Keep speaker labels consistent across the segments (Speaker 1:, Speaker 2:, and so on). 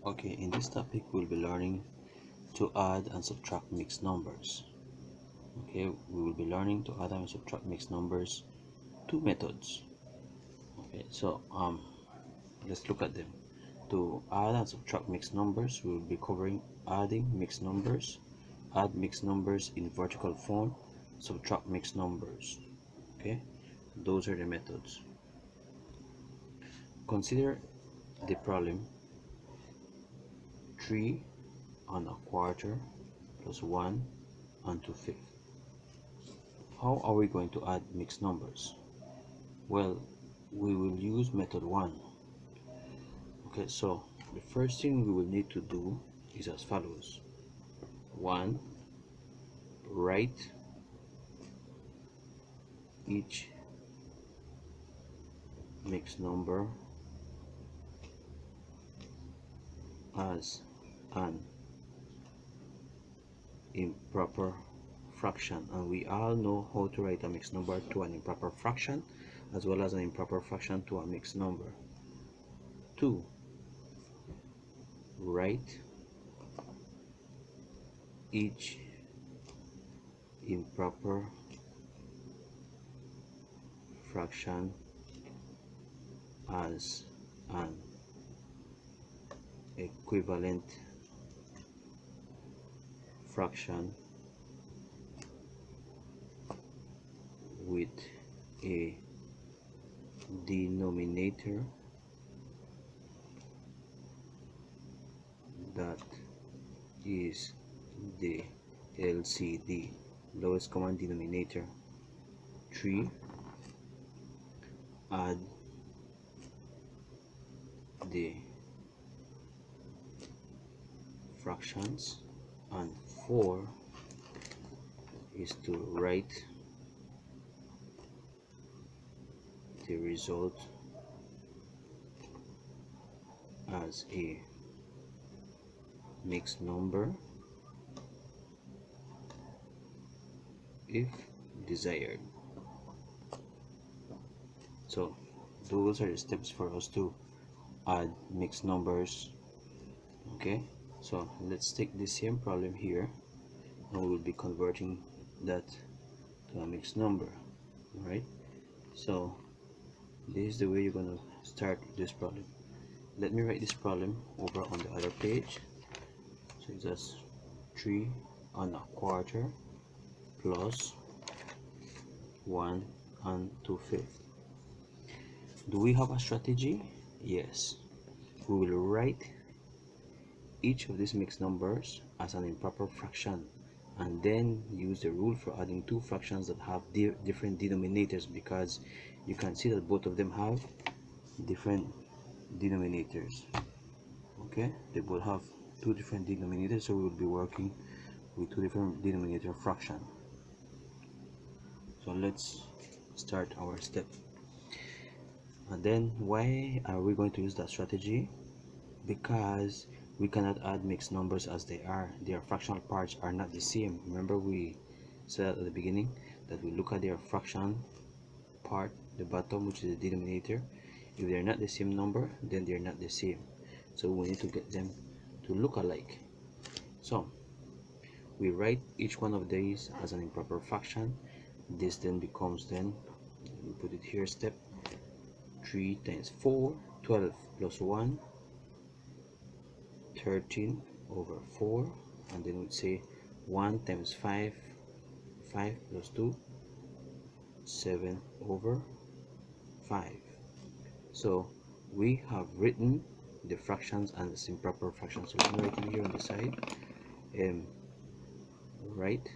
Speaker 1: Okay, in this topic we'll be learning to add and subtract mixed numbers. Okay, we will be learning to add and subtract mixed numbers, two methods. Okay, so let's look at them. To add and subtract mixed numbers, we will be covering adding mixed numbers, add mixed numbers in vertical form, subtract mixed numbers. Okay, those are the methods. Consider the problem 3 1/4 plus 1 2/5. How are we going to add mixed numbers? Well, we will use method 1. Okay, so the first thing we will need to do is as follows. 1. Write each mixed number as an improper fraction, and we all know how to write a mixed number to an improper fraction as well as an improper fraction to a mixed number. 2. Write each improper fraction as an equivalent fraction with a denominator that is the LCD, lowest common denominator. 3. Add the fractions, and 4 is to write the result as a mixed number if desired. So those are the steps for us to add mixed numbers. Okay, so let's take the same problem here and we will be converting that to a mixed number. All right, so this is the way you're going to start this problem. Let me write this problem over on the other page. So it's just 3 1/4 plus 1 2/5. Do we have a strategy? Yes. We will write each of these mixed numbers as an improper fraction and then use the rule for adding two fractions that have different denominators, because you can see that both of them have different denominators. Okay, they both have two different denominators, so we will be working with two different denominator fraction. So let's start our step. And then why are we going to use that strategy? Because we cannot add mixed numbers as they are. Their fractional parts are not the same. Remember we said at the beginning that we look at their fraction part, the bottom, which is the denominator. If they're not the same number, then they're not the same. So we need to get them to look alike. So we write each one of these as an improper fraction. This then becomes, then we put it here, step 3 times 4, 12 plus 1, 13 over 4, and then we'd say 1 times 5, 5 plus 2, 7 over 5. So we have written the fractions and the improper fractions. So we can write it here on the side. Write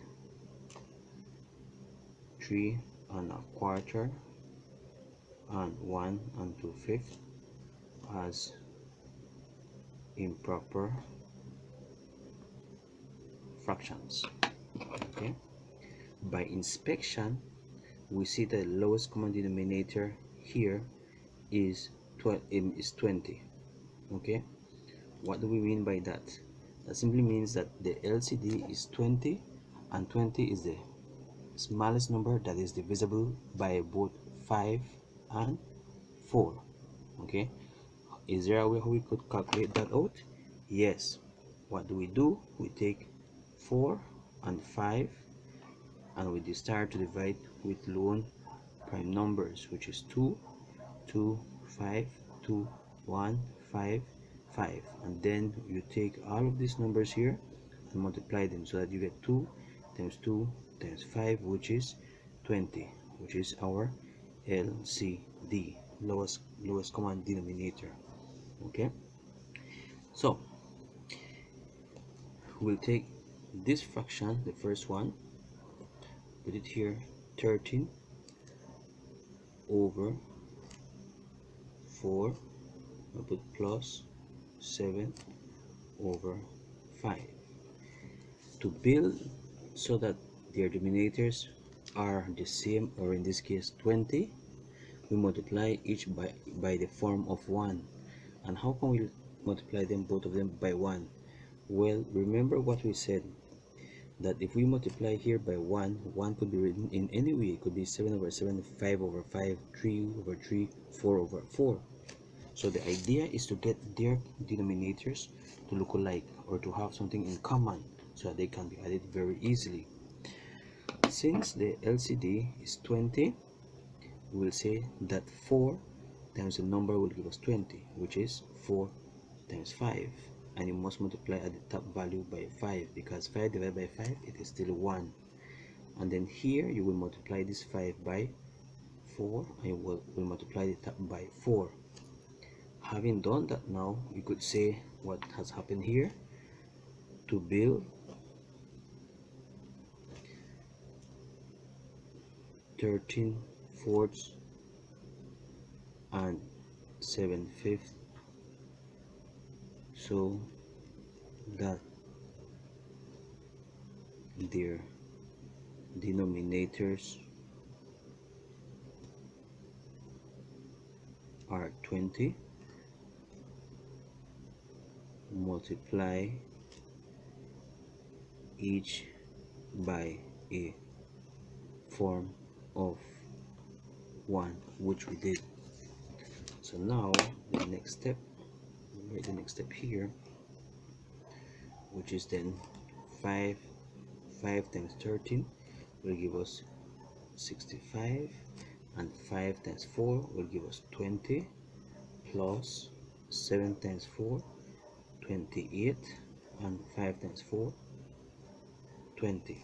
Speaker 1: 3 1/4 and 1 2/5 as improper fractions. Okay, by inspection we see the lowest common denominator here is 20. Okay, what do we mean by that? That simply means that the LCD is 20, and 20 is the smallest number that is divisible by both 5 and 4. Okay, is there a way how we could calculate that out? Yes. What do? We take 4 and 5 and we start to divide with lone prime numbers, which is 2, 2, 5, 2, 1, 5, 5. And then you take all of these numbers here and multiply them so that you get 2 times 2 times 5, which is 20, which is our LCD, lowest common denominator. Okay, so we'll take this fraction, the first one, put it here, 13 over 4, I'll put plus 7 over 5. To build so that their denominators are the same, or in this case 20, we multiply each by the form of 1. And how can we multiply them, both of them, by 1? Well, remember what we said, that if we multiply here by 1, 1 could be written in any way. It could be 7 over 7, 5 over 5, 3 over 3, 4 over 4. So the idea is to get their denominators to look alike, or to have something in common, so that they can be added very easily. Since the LCD is 20, we will say that 4 times the number will give us 20, which is 4 times 5. And you must multiply at the top value by 5, because 5 divided by 5, it is still 1. And then here you will multiply this 5 by 4, and you will multiply the top by 4. Having done that, now you could say what has happened here. To build 13/4 and 7/5, so that their denominators are 20, multiply each by a form of 1, which we did. So now the next step, write the next step here, which is then 5 times 13 will give us 65, and 5 times 4 will give us 20, plus 7 times 4, 28, and 5 times 4, 20.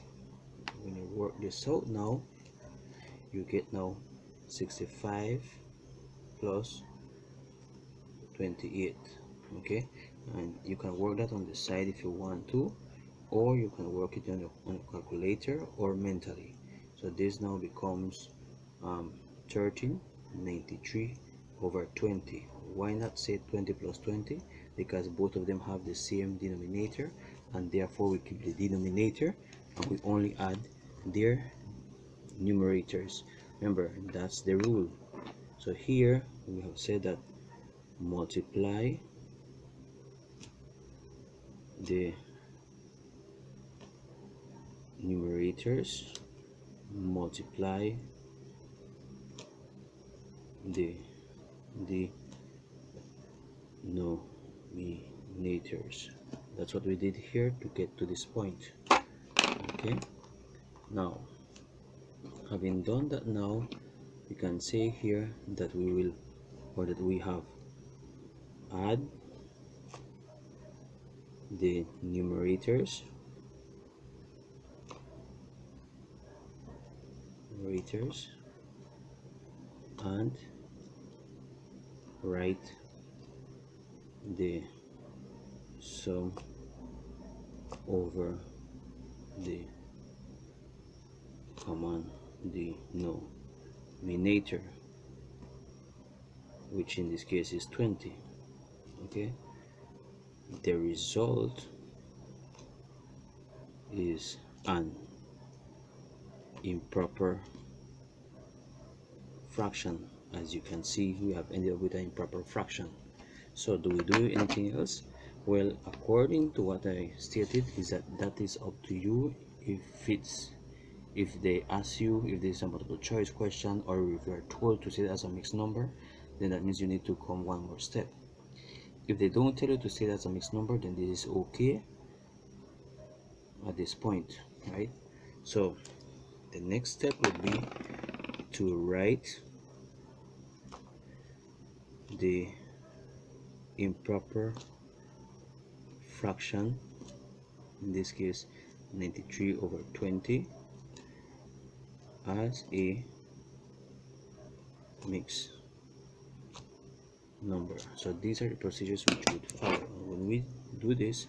Speaker 1: When you work this out now, you get now 65 plus 28. Okay, and you can work that on the side if you want to, or you can work it on a calculator or mentally. So this now becomes 1393 over 20. Why not say 20 plus 20? Because both of them have the same denominator, and therefore we keep the denominator and we only add their numerators. Remember, that's the rule. So here we have said that multiply the numerators, multiply the denominators. That's what we did here to get to this point. Okay, now having done that, now we can say here that we will, or that we have, add the numerators and write the sum over the common denominator, which in this case is 20. Okay, the result is an improper fraction. As you can see, we have ended up with an improper fraction. So do we do anything else? Well, according to what I stated, is that is up to you. If they ask you if this is a multiple choice question, or if you are told to say it as a mixed number, then that means you need to come one more step. If they don't tell you to say that's a mixed number, then this is okay at this point, right? So the next step would be to write the improper fraction, in this case 93 over 20, as a mixed number. So these are the procedures which would follow. When we do this,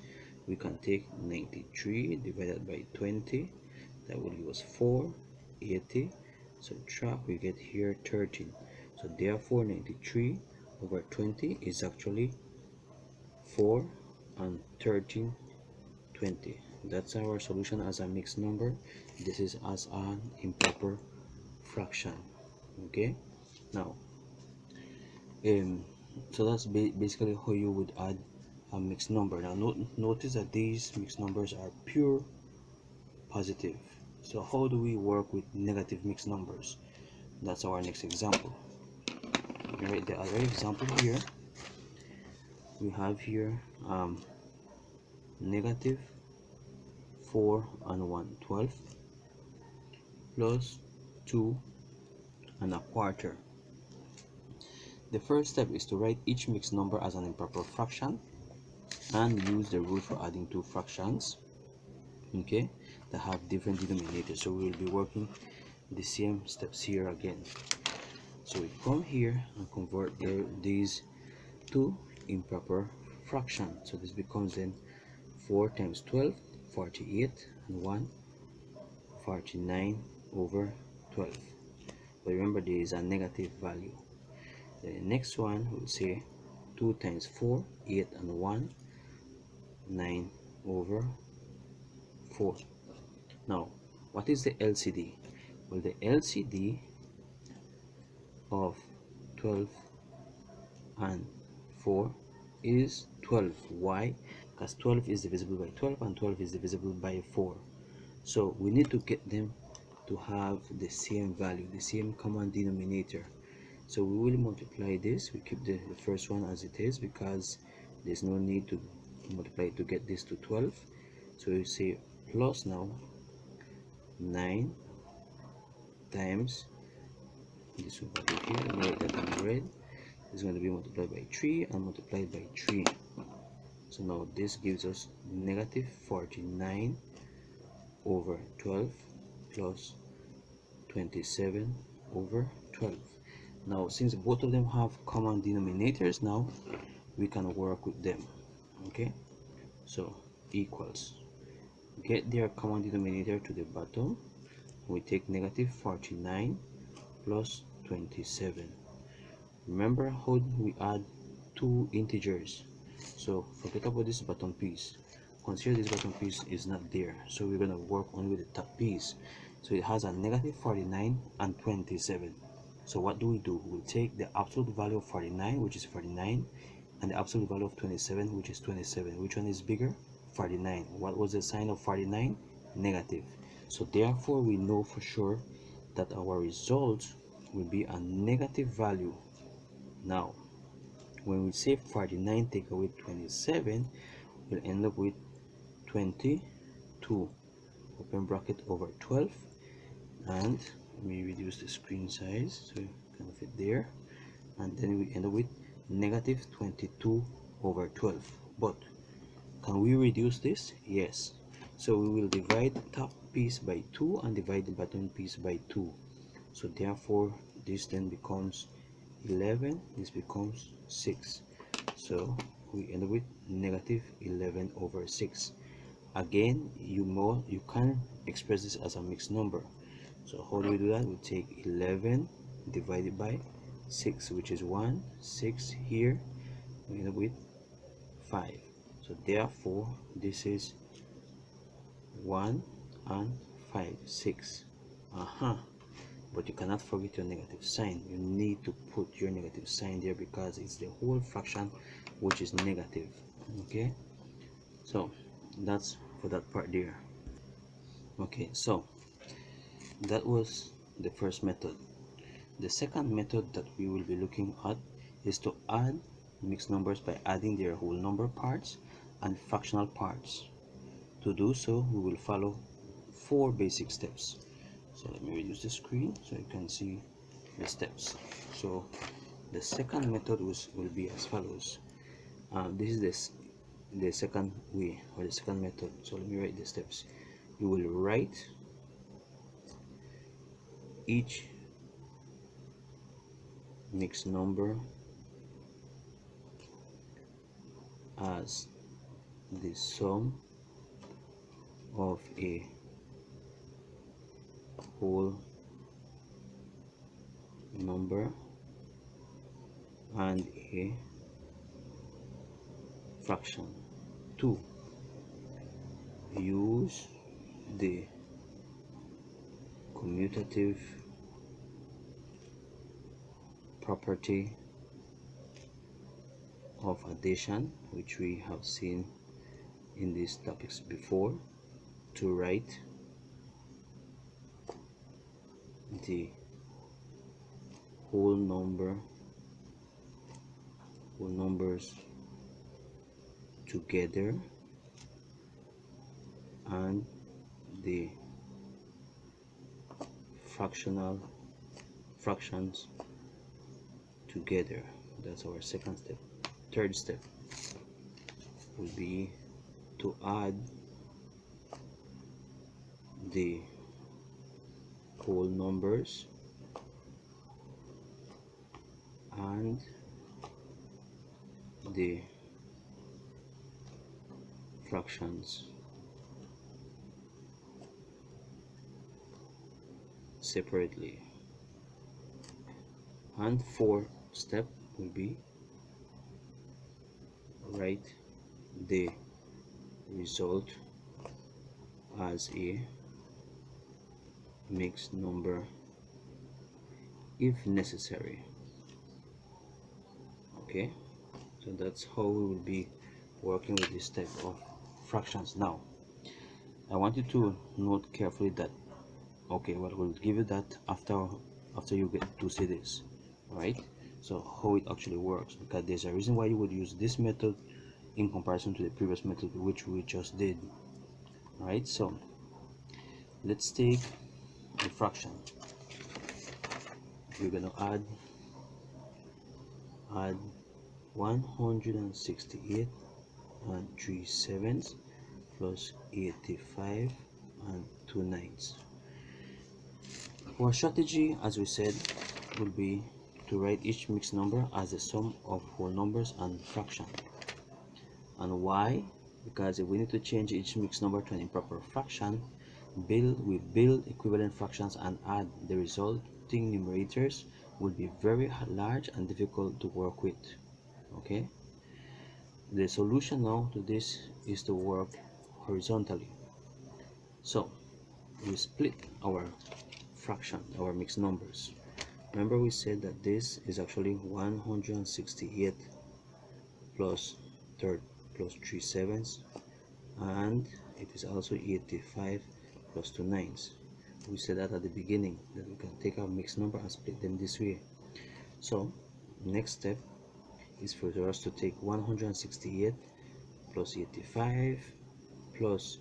Speaker 1: we can take 93 divided by 20, that will give us 480. Subtract, we get here 13. So therefore 93 over 20 is actually 4 and 13 20. That's our solution as a mixed number. This is as an improper fraction. Okay, now so that's basically how you would add a mixed number. Now notice that these mixed numbers are pure positive. So how do we work with negative mixed numbers? That's our next example. Right, the other example here, we have here negative 4 and 1, 12, plus 2 and a quarter. The first step is to write each mixed number as an improper fraction and use the rule for adding two fractions, okay, that have different denominators. So we will be working the same steps here again. So we come here and convert these to improper fractions. So this becomes then 4 times 12, 48, and 1, 49 over 12. But remember, there is a negative value. The next one will say 2 times 4, 8, and 1, 9 over 4. Now, what is the LCD? Well, the LCD of 12 and 4 is 12. Why? Because 12 is divisible by 12 and 12 is divisible by 4. So we need to get them to have the same value, the same common denominator. So we will multiply this. We keep the first one as it is because there's no need to multiply to get this to 12. So you say plus now 9 times this over here, write that in red, is going to be multiplied by 3 and multiplied by 3. So now this gives us negative 49 over 12 plus 27 over 12. Now since both of them have common denominators, now we can work with them. Okay, so equals, get their common denominator to the bottom. We take negative 49 plus 27. Remember how we add two integers, so forget about this bottom piece. Consider this bottom piece is not there, so we're going to work only with the top piece. So it has a negative 49 and 27. So what do? We'll take the absolute value of 49, which is 49, and the absolute value of 27, which is 27. Which one is bigger? 49. What was the sign of 49? Negative. So therefore we know for sure that our result will be a negative value. Now when we say 49 take away 27, we'll end up with 22 open bracket over 12, and we reduce the screen size so you can fit there, and then we end up with negative 22 over 12. But can we reduce this? Yes. So we will divide the top piece by 2 and divide the bottom piece by 2. So therefore this then becomes 11, this becomes 6. So we end up with negative 11 over 6. Again, you can express this as a mixed number. So how do we do that? We take 11 divided by 6, which is 1, 6 here, we end up with 5. So therefore this is 1 and 5, 6. But you cannot forget your negative sign. You need to put your negative sign there because it's the whole fraction which is negative. Okay, so that's for that part there. Okay, so that was the first method. The second method that we will be looking at is to add mixed numbers by adding their whole number parts and fractional parts. To do so, we will follow 4 basic steps. So let me reduce the screen so you can see the steps. So the second method will be as follows. This is the second way, or the second method. So let me write the steps. You will write each mixed number as the sum of a whole number and a fraction. 2. Use the commutative property of addition, which we have seen in these topics before, to write the whole numbers together and the fractions together. That's our second step. Third step will be to add the whole numbers and the fractions separately. And fourth step will be write the result as a mixed number if necessary. Okay, so that's how we will be working with this type of fractions. Now I want you to note carefully that, okay, well, we'll give you that after you get to see this. All right, so how it actually works, because there's a reason why you would use this method in comparison to the previous method which we just did. All right, so let's take a fraction. We're going to add 168 and 3/7 plus 85 and 2/9. Our strategy, as we said, will be to write each mixed number as the sum of whole numbers and fraction. And why? Because if we need to change each mixed number to an improper fraction, we build equivalent fractions and add. The resulting numerators will be very large and difficult to work with. Okay, the solution now to this is to work horizontally. So we split our fraction, our mixed numbers. Remember, we said that this is actually 168 plus 3/7, and it is also 85 plus 2/9. We said that at the beginning, that we can take our mixed number and split them this way. So next step is for us to take 168 plus 85 plus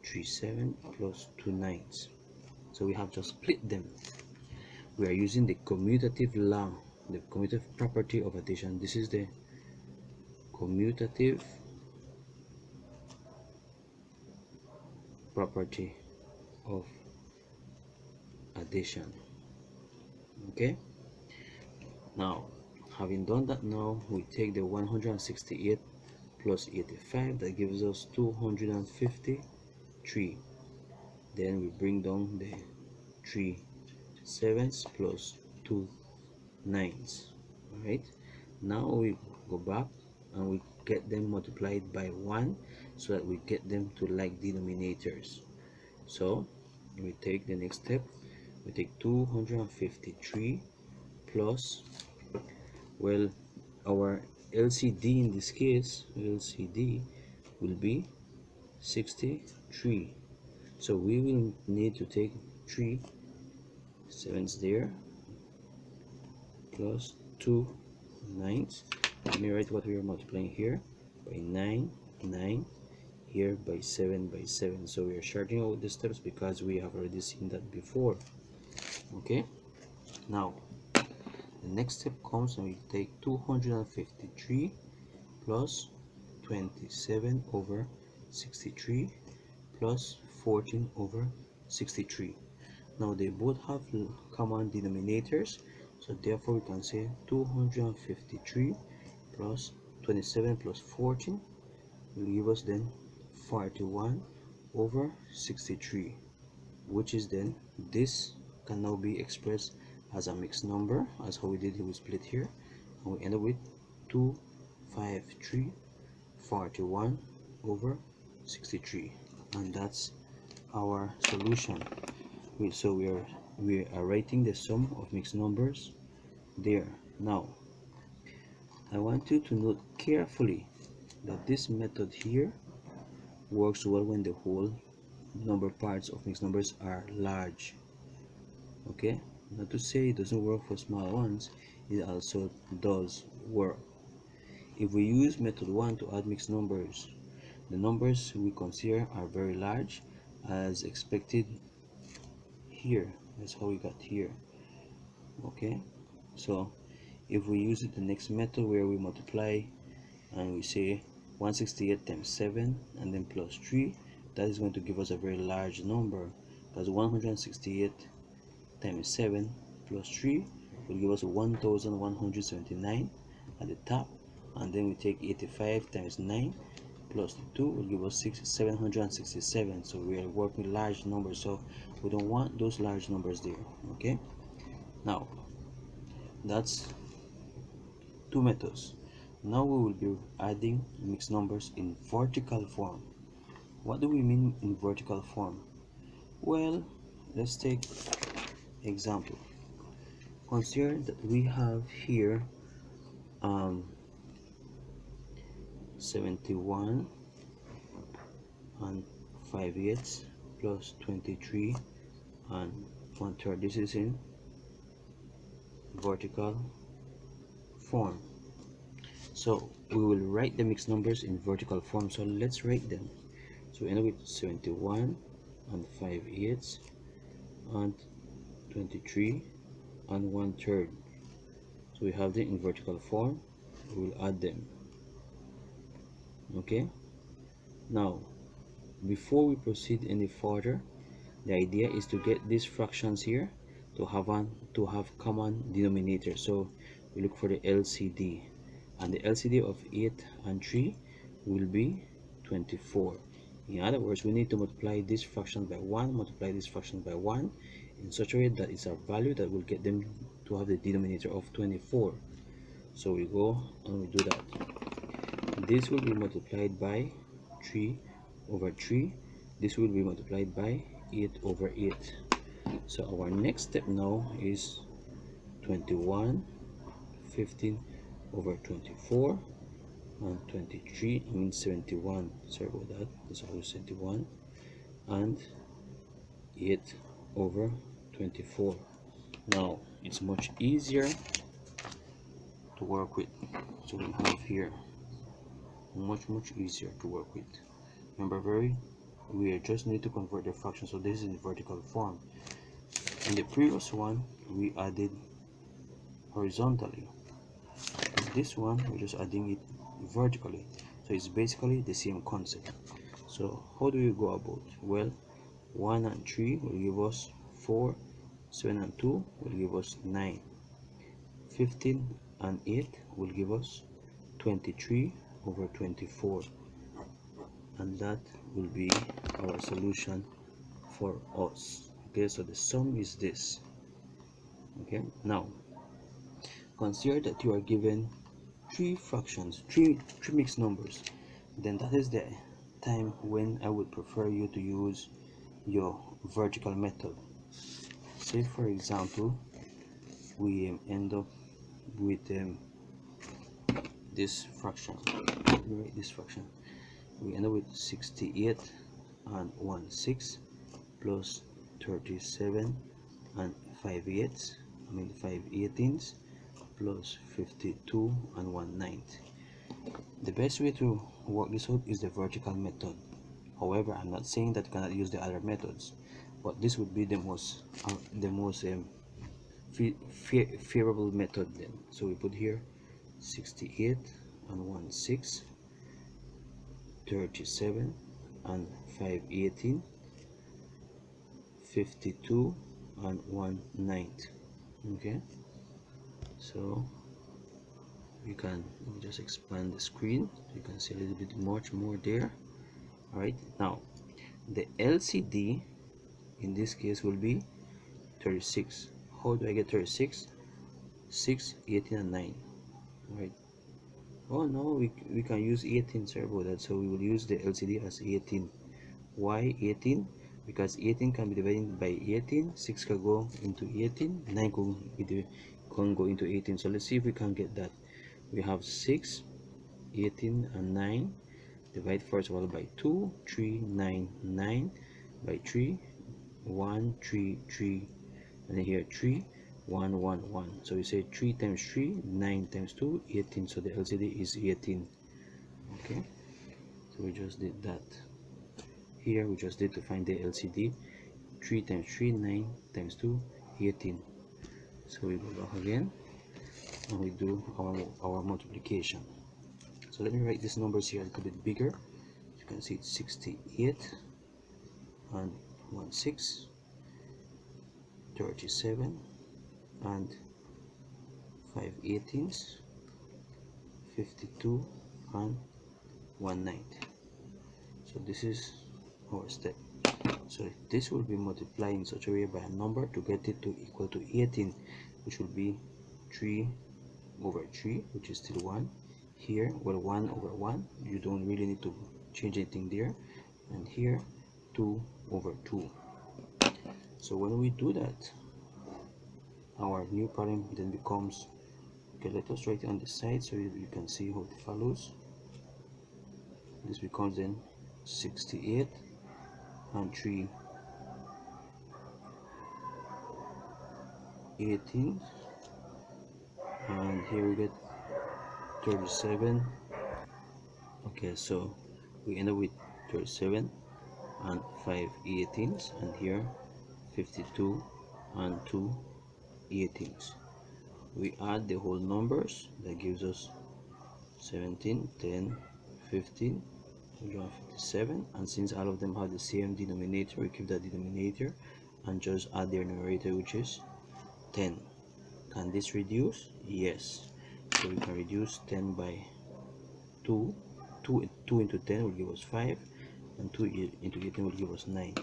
Speaker 1: 3/7 plus 2/9. So we have to split them. We are using the commutative law, the commutative property of addition. This is the commutative property of addition. Okay, now having done that, now we take the 168 plus 85, that gives us 253. Then we bring down the 3/7 plus 2/9. All right, now we go back and we get them multiplied by 1 so that we get them to like denominators. So we take the next step. We take 253 plus, well, our LCD in this case, LCD will be 63. So we will need to take 3/7 there plus 2/9, Let me write what we are multiplying here by 9, 9, here by 7 by 7. So we are shorting out the steps because we have already seen that before. Okay, now the next step comes and we take 253 plus 27 over 63 plus 14 over 63. Now they both have common denominators, so therefore we can say 253 plus 27 plus 14 will give us then 41 over 63, which is then this can now be expressed as a mixed number, as how we did with split here, and we end up with 253 41 over 63, and that's our solution. So we are writing the sum of mixed numbers there. Now I want you to note carefully that this method here works well when the whole number parts of mixed numbers are large. Okay, not to say it doesn't work for small ones, it also does work. If we use method 1 to add mixed numbers, the numbers we consider are very large, as expected here. That's how we got here. Okay, so if we use it the next method where we multiply and we say 168 times 7 and then plus 3, that is going to give us a very large number, because 168 times 7 plus 3 will give us 1179 at the top, and then we take 85 times 9 plus 2 will give us 767. So we are working large numbers, so we don't want those large numbers there. Okay, now that's two methods. Now we will be adding mixed numbers in vertical form. What do we mean in vertical form? Well, let's take example. Consider that we have here 71 and 5/8 plus 23 and 1/3. This is in vertical form. So we will write the mixed numbers in vertical form. So let's write them. So we end up with 71 and 5/8 and 23 and 1/3. So we have them in vertical form. We will add them. Okay, now before we proceed any further, the idea is to get these fractions here to have common denominator. So we look for the LCD, and the LCD of 8 and 3 will be 24. In other words, we need to multiply this fraction by 1, multiply this fraction by 1 in such a way that it's a value that will get them to have the denominator of 24. So we go and we do that. This will be multiplied by 3 over 3. This will be multiplied by 8 over 8. So our next step now is 21, 15 over 24, and 23, I mean 71, sorry about that, that's always 71, and 8 over 24. Now it's much easier to work with. So we have here much easier to work with. Remember, we just need to convert the fraction, so this is in vertical form. In the previous one we added horizontally. In this one we're just adding it vertically, so it's basically the same concept. So how do we go about? Well, 1 and 3 will give us 4, 7 and 2 will give us 9, 15 and 8 will give us 23 over 24, and that will be our solution for us. Okay, so the sum is this. Okay, now consider that you are given three fractions, three mixed numbers. Then that is the time when I would prefer you to use your vertical method. Say for example we end up with this fraction. Let me write this fraction. We end up with 68 and 1/6 plus 37 and 5/8, I mean 5/18 plus 52 and 1/9. The best way to work this out is the vertical method. However, I'm not saying that you cannot use the other methods, but this would be the most favorable method then. So we put here 68 and 1/6, 37 and 5/18, 52 and 1/9. Okay, so we can just expand the screen so you can see a little bit much more there. All right, now the LCD in this case will be 36. How do I get 36? 6, 18 and 9. All right. Oh no, we can use 18. Sorry about that. So we will use the LCD as 18. Why 18? Because 18 can be divided by 18. 6 can go into 18. 9 can go into 18. So let's see if we can get that. We have 6, 18 and 9. Divide first of all by 2, 3, 9, 9 by 3, 1, 3, 3, and then here 3, 1, 1, 1. So we say 3 times 3, 9 times 2, 18. So the LCD is 18. Okay, so we just did that. Here we just did to find the LCD. 3 times 3, 9 times 2, 18. So we go back again and we do our multiplication. So let me write these numbers here a little bit bigger. You can see it's 68 and 1/6, 37 and 5/18, 52 and 1/9. So this is our step. So this will be multiplied in such a way by a number to get it to equal to 18, which will be 3 over 3, which is still 1. Here, well, 1 over 1, you don't really need to change anything there. And here, 2 over 2. So when we do that, our new problem then becomes, okay, let us write it on the side so you can see how it follows. This becomes then 68 and 3, 18, and here we get 37. Okay, so we end up with 37 and 5/18, and here 52 and 2/18. We add the whole numbers, that gives us 17, 10, 15, 157, and since all of them have the same denominator, we keep that denominator and just add their numerator, which is 10. Can this reduce? Yes. So we can reduce 10 by 2. 2 into 10 will give us 5, and 2 into 18 will give us 9.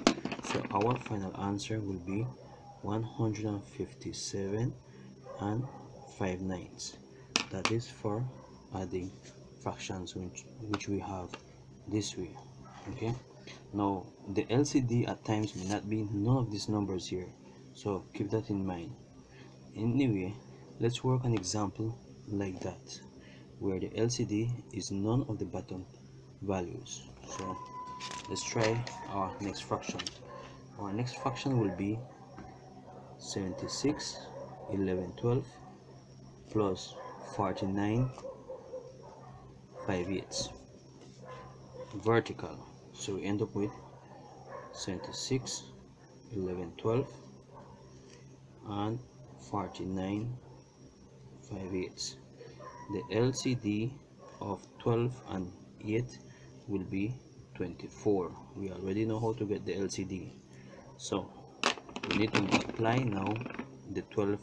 Speaker 1: So our final answer will be 157 and 5/9. That is for adding fractions which we have this way. Okay, now the LCD at times may not be none of these numbers here, so keep that in mind. Anyway, let's work an example like that where the LCD is none of the bottom values. So let's try our next fraction. Our next fraction will be 76 11 12 plus 49 5/8 vertical. So we end up with 76 11 12 and 49 5/8. The LCD of 12 and 8 will be 24. We already know how to get the LCD, so we need to multiply now the 12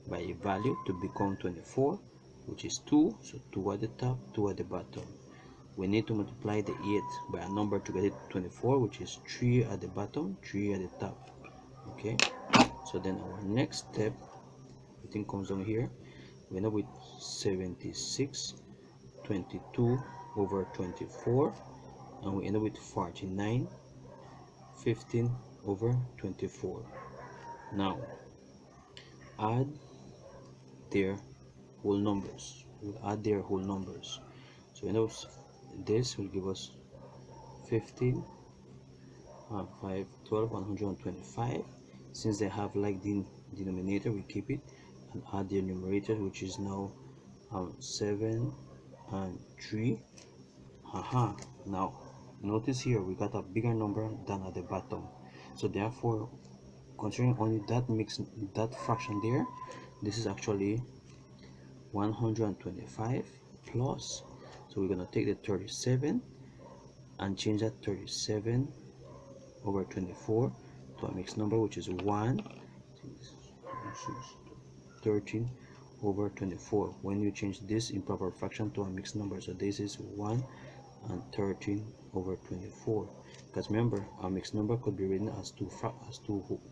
Speaker 1: by a value to become 24, which is 2. So 2 at the top, 2 at the bottom. We need to multiply the 8 by a number to get it to 24, which is 3 at the bottom, 3 at the top. Okay, so then our next step, everything comes down here. We end up with 76 22 over 24, and we end up with 49 15 over 24. Now add their whole numbers. We'll add their whole numbers. So end up, this will give us 15 and 5 12 125. Since they have like the denominator, we keep it, and add the numerator, which is now 7 and 3. Haha, now notice here we got a bigger number than at the bottom, so therefore, considering only that fraction there, this is actually 125 plus, so we're going to take the 37 and change that 37 over 24 to a mixed number, which is 13 over 24. When you change this improper fraction to a mixed number, so this is 1 and 13 over 24, because remember, our mixed number could be written as two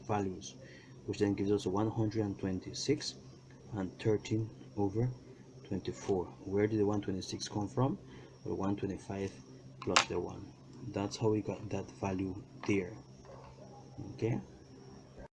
Speaker 1: values, which then gives us 126 and 13 over 24. Where did the 126 come from? The 125 plus the 1. That's how we got that value there. Okay.